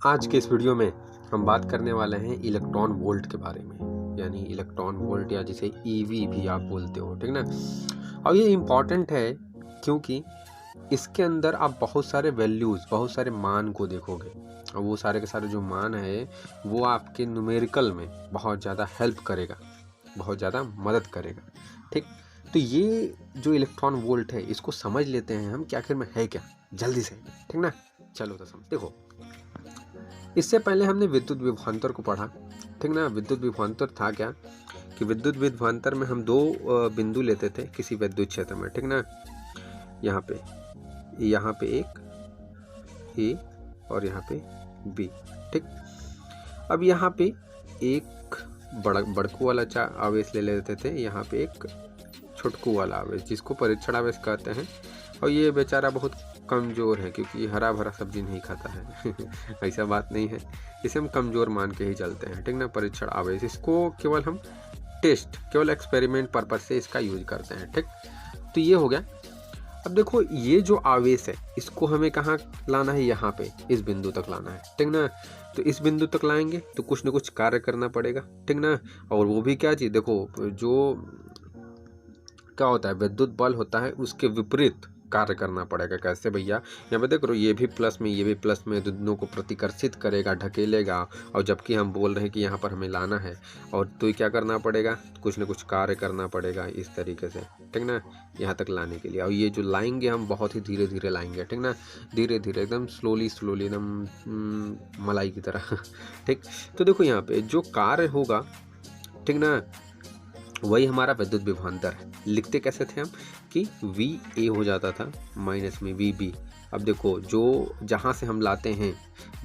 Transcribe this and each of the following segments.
आज के इस वीडियो में हम बात करने वाले हैं इलेक्ट्रॉन वोल्ट के बारे में, यानी इलेक्ट्रॉन वोल्ट या जिसे ईवी भी आप बोलते हो, ठीक ना। और ये इम्पॉर्टेंट है क्योंकि इसके अंदर आप बहुत सारे वैल्यूज़, बहुत सारे मान को देखोगे और वो सारे के सारे जो मान है वो आपके न्यूमेरिकल में बहुत ज़्यादा हेल्प करेगा, बहुत ज़्यादा मदद करेगा, ठीक। तो ये जो इलेक्ट्रॉन वोल्ट है इसको समझ लेते हैं हम कि आखिर में है क्या, जल्दी से, ठीक ना। चलो तो समझ देखो, इससे पहले हमने विद्युत विभवांतर को पढ़ा, ठीक ना। विद्युत विभवांतर था क्या कि विद्युत विभवांतर में हम दो बिंदु लेते थे किसी विद्युत क्षेत्र में, ठीक ना। यहाँ पे एक ए और यहाँ पे बी, ठीक। अब यहाँ पे एक बड़कू वाला आवेश ले लेते थे, यहाँ पे एक छुटकू वाला आवेश जिसको परीक्षण आवेश कहते हैं। और ये बेचारा बहुत कमज़ोर है क्योंकि ये हरा भरा सब्जी नहीं खाता है ऐसा बात नहीं है, इसे हम कमज़ोर मान के ही चलते हैं, ठीक ना। परीक्षण आवेश, इसको केवल हम केवल एक्सपेरिमेंट पर्पज से इसका यूज करते हैं, ठीक। तो ये हो गया। अब देखो, ये जो आवेश है इसको हमें कहाँ लाना है, यहाँ पे इस बिंदु तक लाना है, ठीक ना। तो इस बिंदु तक लाएंगे तो कुछ ना कुछ कार्य करना पड़ेगा, ठीक ना। और वो भी क्या चीज़, देखो जो क्या होता है, विद्युत बल होता है उसके विपरीत कार्य करना पड़ेगा। कैसे भैया, यहाँ पे देख रहे हो, ये भी प्लस में ये भी प्लस में, दोनों को प्रतिकर्षित करेगा, ढकेलेगा। और जबकि हम बोल रहे हैं कि यहाँ पर हमें लाना है, और तो क्या करना पड़ेगा, कुछ ना कुछ कार्य करना पड़ेगा इस तरीके से, ठीक ना, यहाँ तक लाने के लिए। और ये जो लाएंगे हम बहुत ही धीरे धीरे लाएंगे, ठीक ना, धीरे धीरे, एकदम स्लोली एकदम मलाई की तरह ठीक। तो देखो यहाँ पे जो कार्य होगा, ठीक ना, वही हमारा विद्युत विभवांतर है। लिखते कैसे थे हम कि वी ए हो जाता था माइनस में वी बी। अब देखो, जो जहाँ से हम लाते हैं,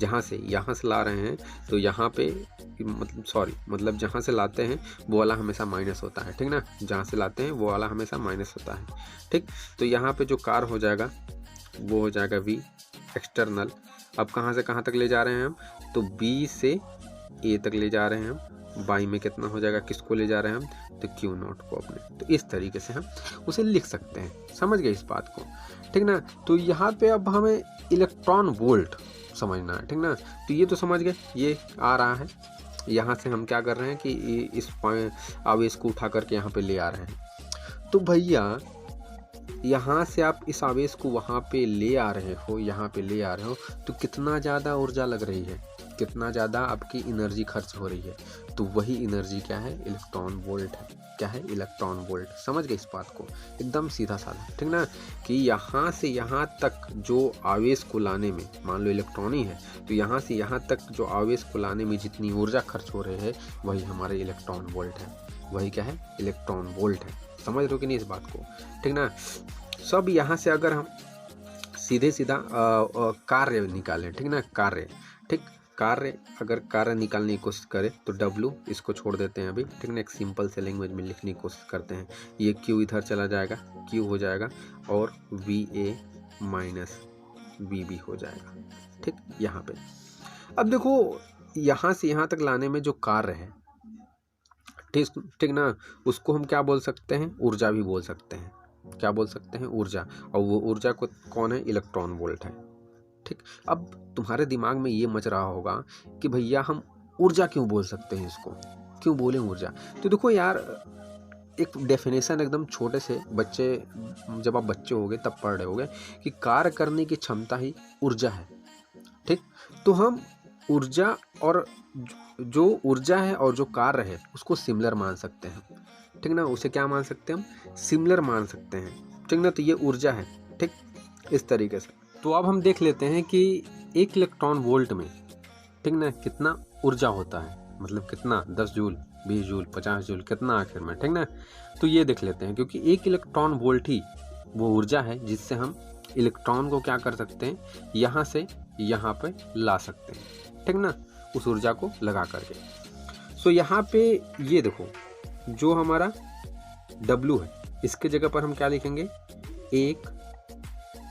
यहाँ से ला रहे हैं, तो यहाँ पे मतलब जहाँ से लाते हैं वो वाला हमेशा माइनस होता है, ठीक ना। जहाँ से लाते हैं वो वाला हमेशा माइनस होता है, ठीक। तो यहाँ पे जो कार हो जाएगा वो हो जाएगा वी एक्सटर्नल। अब कहाँ से कहाँ तक ले जा रहे हैं हम, तो बी से ए तक ले जा रहे हैं हम। बाई में कितना हो जाएगा, किसको ले जा रहे हैं हम, तो क्यू नॉट को अपने। तो इस तरीके से हम उसे लिख सकते हैं, समझ गए इस बात को, ठीक ना। तो यहाँ पे अब हमें इलेक्ट्रॉन वोल्ट समझना है, ठीक ना। तो ये तो समझ गए, ये आ रहा है, यहाँ से हम क्या कर रहे हैं कि इस आवेश को उठा करके यहाँ पे ले आ रहे हैं। तो भैया यहाँ से आप इस आवेश को वहाँ पे ले आ रहे हो, यहाँ पे ले आ रहे हो, तो कितना ज़्यादा ऊर्जा लग रही है, कितना ज़्यादा आपकी एनर्जी खर्च हो रही है। तो वही एनर्जी क्या है, इलेक्ट्रॉन वोल्ट है। क्या है, इलेक्ट्रॉन वोल्ट। समझ गए इस बात को, एकदम सीधा साधा, ठीक ना। कि यहाँ से यहाँ तक जो आवेश को लाने में, मान लो इलेक्ट्रॉन ही है, तो यहाँ से यहाँ तक जो आवेश को लाने में जितनी ऊर्जा खर्च हो रही है वही हमारे इलेक्ट्रॉन वोल्ट है। वही क्या है, इलेक्ट्रॉन वोल्ट है। समझ रहे हो कि नहीं इस बात को, ठीक ना। सब यहाँ से अगर हम सीधे सीधा कार्य निकालें, ठीक ना, कार्य, ठीक। अगर कार्य निकालने की कोशिश करें तो W इसको छोड़ देते हैं अभी, ठीक ना। एक सिंपल से लैंग्वेज में लिखने की कोशिश करते हैं। ये Q इधर चला जाएगा, Q हो जाएगा, और VA माइनस VB हो जाएगा, ठीक। यहाँ पे अब देखो, यहाँ से यहाँ तक लाने में जो कार्य है, ठीक ना, उसको हम क्या बोल सकते हैं, ऊर्जा भी बोल सकते हैं। क्या बोल सकते हैं, ऊर्जा। और वो ऊर्जा को कौन है, इलेक्ट्रॉन वोल्ट है, ठीक। अब तुम्हारे दिमाग में ये मच रहा होगा कि भैया हम ऊर्जा क्यों बोल सकते हैं, इसको क्यों बोलें ऊर्जा। तो देखो यार, एक डेफिनेशन एकदम छोटे से बच्चे, जब आप बच्चे होगे तब पढ़ रहे होगे कि कार्य करने की क्षमता ही ऊर्जा है, ठीक। तो हम ऊर्जा और जो ऊर्जा है और जो कार्य है उसको सिमिलर मान सकते हैं, ठीक ना। उसे क्या मान सकते हैं हम, सिमिलर मान सकते हैं, ठीक ना। तो ये ऊर्जा है, ठीक, इस तरीके से। तो अब हम देख लेते हैं कि एक इलेक्ट्रॉन वोल्ट में, ठीक ना, कितना ऊर्जा होता है, मतलब कितना, 10 जूल, 20 जूल, 50 जूल, कितना आखिर में, ठीक ना। तो ये देख लेते हैं, क्योंकि एक इलेक्ट्रॉन वोल्ट ही वो ऊर्जा है जिससे हम इलेक्ट्रॉन को क्या कर सकते हैं, यहाँ से यहाँ पे ला सकते हैं, ठीक ना, उस ऊर्जा को लगा करके। सो यहाँ पे ये देखो, जो हमारा W है इसके जगह पर हम क्या लिखेंगे, एक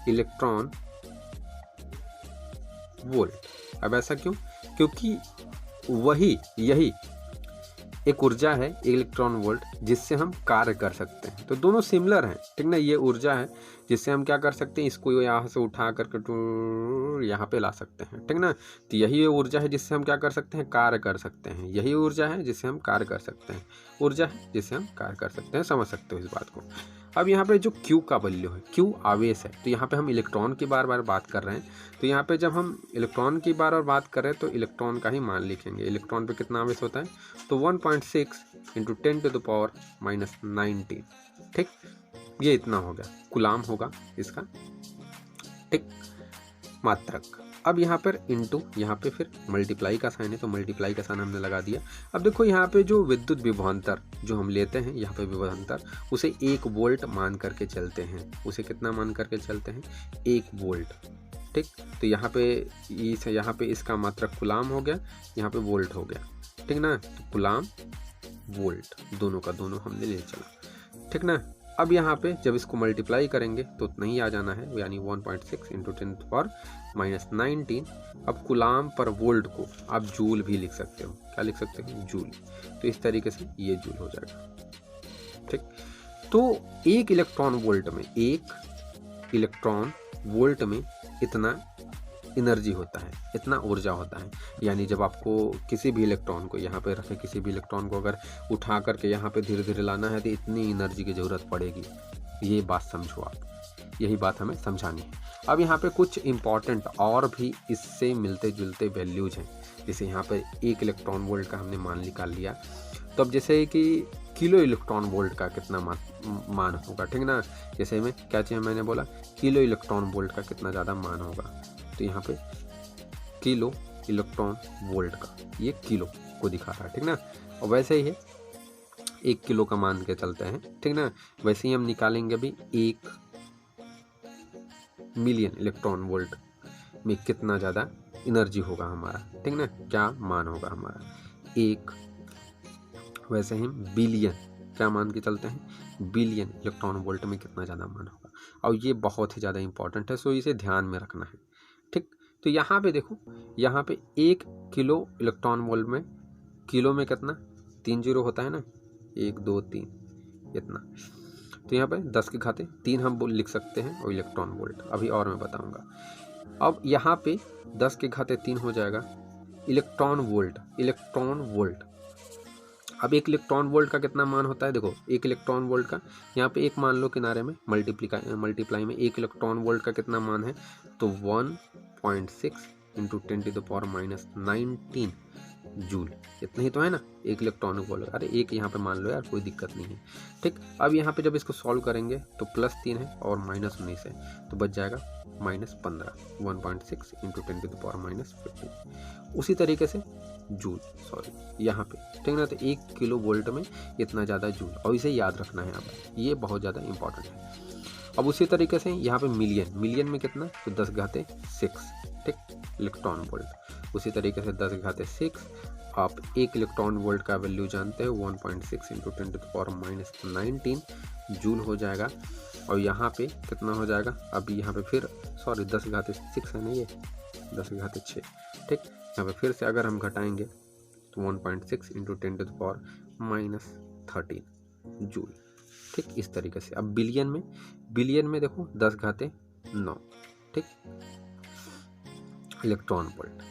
इलेक्ट्रॉन वोल्ट। अब ऐसा क्यों, क्योंकि यही एक ऊर्जा है इलेक्ट्रॉन वोल्ट जिससे हम कार्य कर सकते हैं। तो दोनों सिमिलर हैं, ठीक ना। ये ऊर्जा है जिससे हम क्या कर सकते हैं, इसको यहाँ से उठा करके यहाँ पे ला सकते हैं, ठीक ना। तो यही ऊर्जा है जिससे हम क्या कर सकते हैं, कार्य कर सकते हैं। यही ऊर्जा है जिससे हम कार्य कर सकते हैं, ऊर्जा है जिससे हम कार्य कर सकते हैं। समझ सकते हो इस बात को। अब यहाँ पे जो Q का वैल्यू है, Q आवेश है, तो यहाँ पे हम इलेक्ट्रॉन की बार बार बात कर रहे हैं। तो यहाँ पे जब हम इलेक्ट्रॉन की बार बार बात कर रहे हैं तो इलेक्ट्रॉन का ही मान लिखेंगे। इलेक्ट्रॉन पे कितना आवेश होता है, तो 1.6 × 10⁻⁹, ठीक। ये इतना हो गया, कूलाम होगा इसका, ठीक, मात्रक। अब यहाँ पर इंटू, यहाँ पे फिर मल्टीप्लाई का साइन है, तो मल्टीप्लाई का साइन हमने लगा दिया। अब देखो यहाँ पे जो विद्युत विभवांतर जो हम लेते हैं, यहाँ पे विभवांतर, उसे 1 वोल्ट मान करके चलते हैं। उसे कितना मान करके चलते हैं, 1 वोल्ट, ठीक। तो यहाँ पे इसका मात्रक कूलाम हो गया, यहाँ पे वोल्ट हो गया, ठीक ना। तो कूलाम वोल्ट दोनों का दोनों हमने ले चला, ठीक ना। अब यहाँ पे जब इसको मल्टीप्लाई करेंगे तो उतना ही आ जाना है, यानी 1.6 × 10⁻⁹। अब कूलाम पर वोल्ट को आप जूल भी लिख सकते हो। क्या लिख सकते हो, जूल। तो इस तरीके से ये जूल हो जाएगा, ठीक। तो 1 इलेक्ट्रॉन वोल्ट में इतना एनर्जी होता है, इतना ऊर्जा होता है। यानी जब आपको किसी भी इलेक्ट्रॉन को यहाँ पे रखे, किसी भी इलेक्ट्रॉन को अगर उठा करके यहाँ पे धीरे धीरे लाना है तो इतनी एनर्जी की ज़रूरत पड़ेगी। ये बात समझो आप, यही बात हमें समझानी है। अब यहाँ पे कुछ इम्पॉर्टेंट और भी इससे मिलते जुलते वैल्यूज हैं। जैसे यहाँ पे 1 इलेक्ट्रॉन वोल्ट का हमने मान निकाल लिया, तो अब जैसे कि किलो इलेक्ट्रॉन वोल्ट का कितना मान होगा, ठीक ना। जैसे में क्या चाहिए, मैंने बोला किलो इलेक्ट्रॉन वोल्ट का कितना ज़्यादा मान होगा, तो यहाँ पे किलो इलेक्ट्रॉन वोल्ट का, ये किलो को दिखा रहा है, ठीक ना। और वैसे ही है 1 किलो का मान के चलते हैं, ठीक ना। वैसे ही हम निकालेंगे अभी 1 मिलियन इलेक्ट्रॉन वोल्ट में कितना ज़्यादा एनर्जी होगा हमारा, ठीक ना, क्या मान होगा हमारा 1। वैसे ही बिलियन क्या मान के चलते हैं, बिलियन इलेक्ट्रॉन वोल्ट में कितना ज़्यादा मान होगा। और ये बहुत ही ज़्यादा इंपॉर्टेंट है, सो इसे ध्यान में रखना है, ठीक। तो यहाँ पे देखो, यहाँ पे 1 किलो इलेक्ट्रॉन वोल्ट में, किलो में कितना 3 जीरो होता है ना, 1 2 3 इतना। तो यहाँ पे 10⁻³ हम लिख सकते हैं, और इलेक्ट्रॉन वोल्ट अभी और मैं बताऊँगा। अब यहाँ पे 10⁻³ हो जाएगा इलेक्ट्रॉन वोल्ट। अब 1 इलेक्ट्रॉन वोल्ट का कितना मान होता है, देखो 1 इलेक्ट्रॉन वोल्ट का, यहाँ पे 1 मान लो किनारे में, मल्टीप्लाई में 1 इलेक्ट्रॉन वोल्ट का कितना मान है, तो 1.6 × 10⁻⁹ जूल। इतना ही तो है ना 1 इलेक्ट्रॉन वोल्ट। अरे 1 यहाँ पे मान लो यार, कोई दिक्कत नहीं है, ठीक। अब यहाँ पे जब इसको सॉल्व करेंगे तो +3 है और -19 है, तो बच जाएगा -15, 1.6 × 10⁻⁻15। उसी तरीके से जूल, सॉरी यहाँ पे, ठीक ना। तो 1 किलो वोल्ट में इतना ज़्यादा जूल, और इसे याद रखना है आप, ये बहुत ज़्यादा इंपॉर्टेंट है। अब उसी तरीके से यहाँ पे मिलियन में कितना, तो 10⁻6, ठीक, इलेक्ट्रॉन वोल्ट। उसी तरीके से 10⁻6 आप 1 इलेक्ट्रॉन वोल्ट का वैल्यू जानते हो, 1.6 × 10⁻⁹ जूल हो जाएगा। और यहाँ पे कितना हो जाएगा, अभी यहाँ पे फिर 10⁻6 है ना, ये 10⁻6, ठीक। यहाँ पे फिर से अगर हम घटाएंगे तो 1.6 × 10⁻13 जूल, ठीक। इस तरीके से। अब बिलियन में देखो 10⁻9, ठीक, इलेक्ट्रॉन वोल्ट,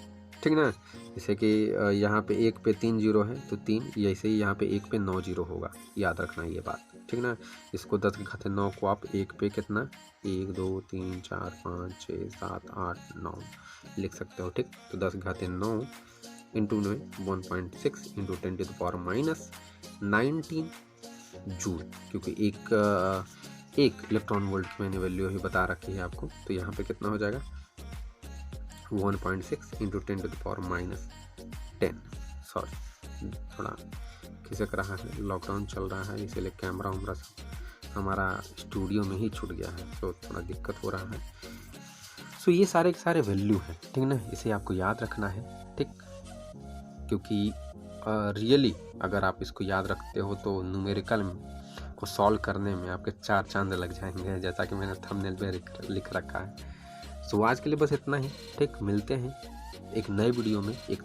ठीक ना। जैसे कि यहाँ पे 1 पे 3 जीरो है, तो 3, ऐसे ही यहाँ पे 1 पे 9 जीरो होगा, याद रखना ये बात, ठीक ना। इसको 10⁻9 को आप 1 पे कितना, 1 2 3 4 5 6 7 8 9 लिख सकते हो, ठीक। तो 10⁻9 इंटू 1.6 × 10⁻⁻19 जूल, क्योंकि एक इलेक्ट्रॉन वोल्ट की मैंने वैल्यू ही बता रखी है आपको। तो यहाँ पे कितना हो जाएगा, 1.6 × 10⁻10। सॉरी, थोड़ा खिसक रहा है, लॉकडाउन चल रहा है, इसीलिए कैमरा हमारा स्टूडियो में ही छूट गया है, तो थोड़ा दिक्कत हो रहा है। सो ये सारे के सारे वैल्यू हैं, ठीक ना, इसे आपको याद रखना है, ठीक। क्योंकि रियली अगर आप इसको याद रखते हो तो न्यूमेरिकल को सॉल्व करने में आपके 4 चांद लग जाएंगे, जैसा कि मैंने थंबनेल पे लिख रखा है। सो आज के लिए बस इतना ही। ठीक, मिलते हैं एक नए वीडियो में एक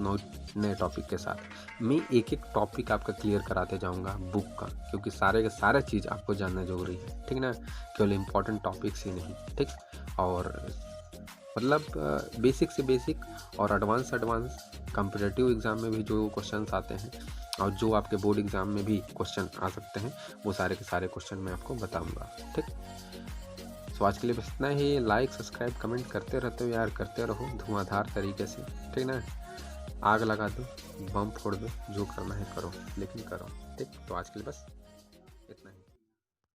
नए टॉपिक के साथ। मैं एक एक टॉपिक आपका क्लियर कराते जाऊंगा बुक का, क्योंकि सारे का सारा चीज़ आपको जानना जरूरी है। ठीक ना, केवल इम्पोर्टेंट टॉपिक्स ही नहीं। ठीक, और मतलब बेसिक से बेसिक और एडवांस से एडवांस कॉम्पिटिटिव एग्ज़ाम में भी जो क्वेश्चंस आते हैं और जो आपके बोर्ड एग्ज़ाम में भी क्वेश्चन आ सकते हैं, वो सारे के सारे क्वेश्चन मैं आपको बताऊंगा। ठीक, तो आज के लिए बस इतना ही। लाइक सब्सक्राइब कमेंट करते रहते हो यार, करते रहो धुआंधार तरीके से। ठीक ना, आग लगा दो, बम फोड़ दो, जो करना है करो, लेकिन करो। ठीक, तो आज के लिए बस